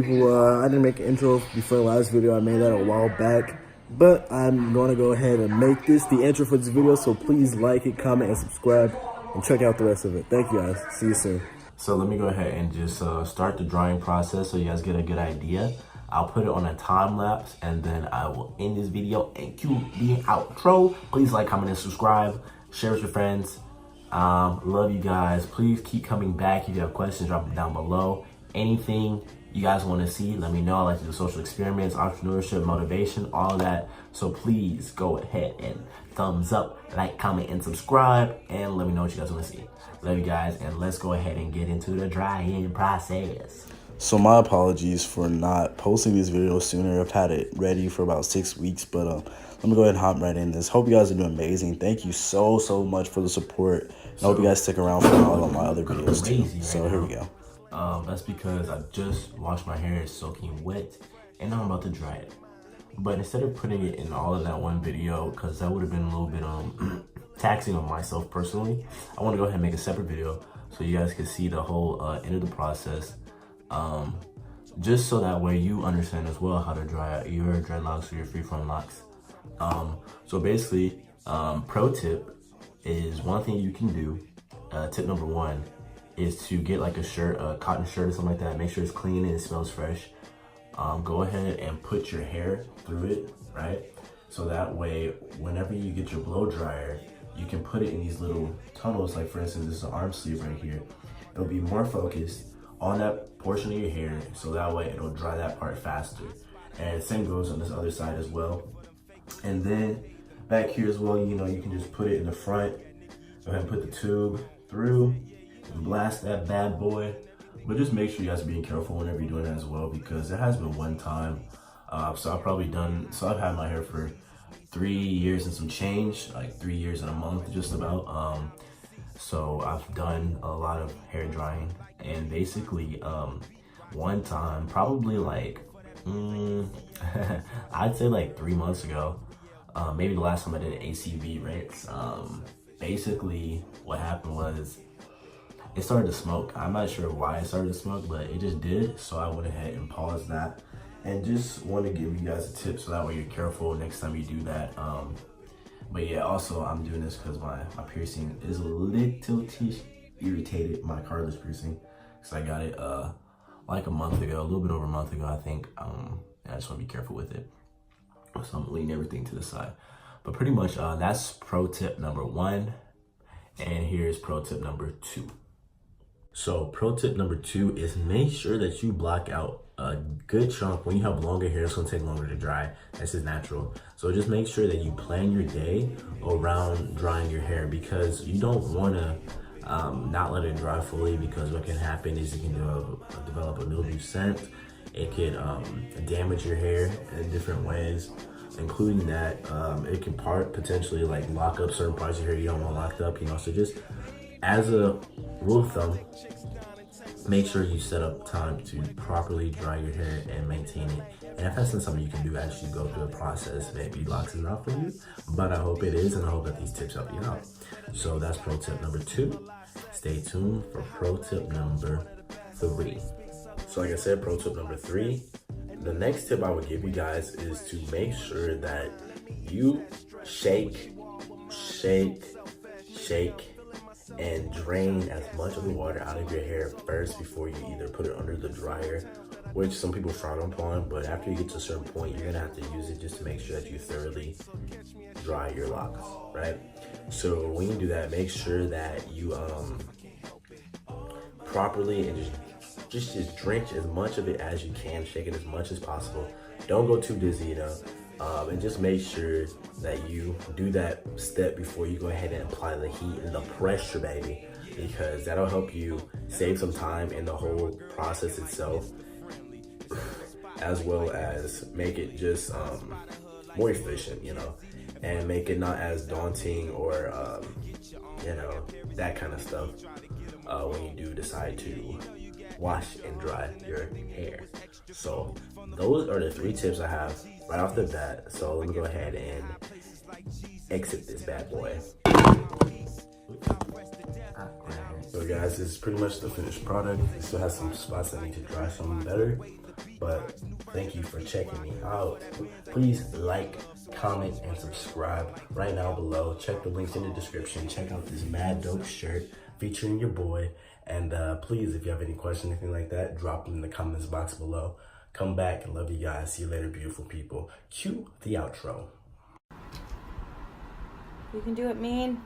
people, I didn't make an intro before the last video. I made that a while back, but I'm going to go ahead and make this the intro for this video, so please like it, comment, and subscribe, and check out the rest of it. Thank you guys. See you soon. So let me go ahead and just start the drawing process so you guys get a good idea. I'll put it on a time lapse and then I will end this video and cue the outro. Please like, comment, and subscribe. Share with your friends. Love you guys. Please keep coming back. If you have questions, drop them down below. Anything you guys want to see, let me know. I like to do social experiments, entrepreneurship, motivation, all that. So please go ahead and thumbs up, like, comment, and subscribe, and let me know what you guys want to see. Love you guys, and let's go ahead and get into the drying process. So my apologies for not posting this video sooner. I've had it ready for about 6 weeks, but let me go ahead and hop right in this. Hope you guys are doing amazing. Thank you so much for the support. I hope you guys stick around for all of my other videos too. So here we go. That's because I just washed my hair, it's soaking wet, and now I'm about to dry it. But instead of putting it in all of that one video, because that would have been a little bit taxing on myself personally, I want to go ahead and make a separate video so you guys can see the whole end of the process. Just so that way you understand as well how to dry out your dreadlocks or your freeform locks. So basically, pro tip is one thing you can do. Tip number one is to get like a shirt, a cotton shirt or something like that. Make sure it's clean and it smells fresh. Go ahead and put your hair through it, right? So that way, whenever you get your blow dryer, you can put it in these little tunnels. Like for instance, this is an arm sleeve right here. It'll be more focused on that portion of your hair, so that way it'll dry that part faster. And same goes on this other side as well. And then back here as well, you know, you can just put it in the front. Go ahead and put the tube through and blast that bad boy. But just make sure you guys are being careful whenever you're doing that as well, because there has been one time, so I've had my hair for 3 years and some change, like 3 years and a month just about. So I've done a lot of hair drying, and basically one time, probably like, I'd say like 3 months ago, maybe the last time I did an ACV, right? Basically what happened was it started to smoke. I'm not sure why it started to smoke, but it just did. So I went ahead and paused that, and just want to give you guys a tip so that way you're careful next time you do that. But yeah, also I'm doing this because my piercing is a little irritated, my cartilage piercing, because I got it like a month ago, a little bit over a month ago, I think. And I just want to be careful with it. So I'm leaning everything to the side. But pretty much that's pro tip number one. And here's pro tip number two. So pro tip number two is make sure that you block out a good chunk. When you have longer hair, it's gonna take longer to dry. That's just natural. So just make sure that you plan your day around drying your hair, because you don't wanna not let it dry fully, because what can happen is you can develop a mildew scent. It could damage your hair in different ways, including that it can potentially like lock up certain parts of your hair you don't want locked up, you know. So just as a rule of thumb, make sure you set up time to properly dry your hair and maintain it. And if that's not something you can do, actually go through a process. Maybe locks is not for you, but I hope it is, and I hope that these tips help you out. So that's pro tip number two. Stay tuned for pro tip number three. So like I said, pro tip number three, the next tip I would give you guys is to make sure that you shake, and drain as much of the water out of your hair first before you either put it under the dryer, which some people frown upon, but after you get to a certain point, you're gonna have to use it just to make sure that you thoroughly dry your locks, right? So when you do that, make sure that you properly and just drench as much of it as you can, shake it as much as possible. Don't go too dizzy, you know. And just make sure that you do that step before you go ahead and apply the heat and the pressure, baby, because that'll help you save some time in the whole process itself, as well as make it just more efficient, you know, and make it not as daunting or you know, that kind of stuff when you do decide to wash and dry your hair. So those are the 3 tips I have right off the bat. So let me go ahead and exit this bad boy. So guys, this is pretty much the finished product. It still has some spots that need to dry some better, but thank you for checking me out. Please like, comment, and subscribe right now below. Check the links in the description. Check out this mad dope shirt featuring your boy. And please, if you have any questions, anything like that, drop them in the comments box below. Come back. Love you guys. See you later, beautiful people. Cue the outro. You can do it, mean.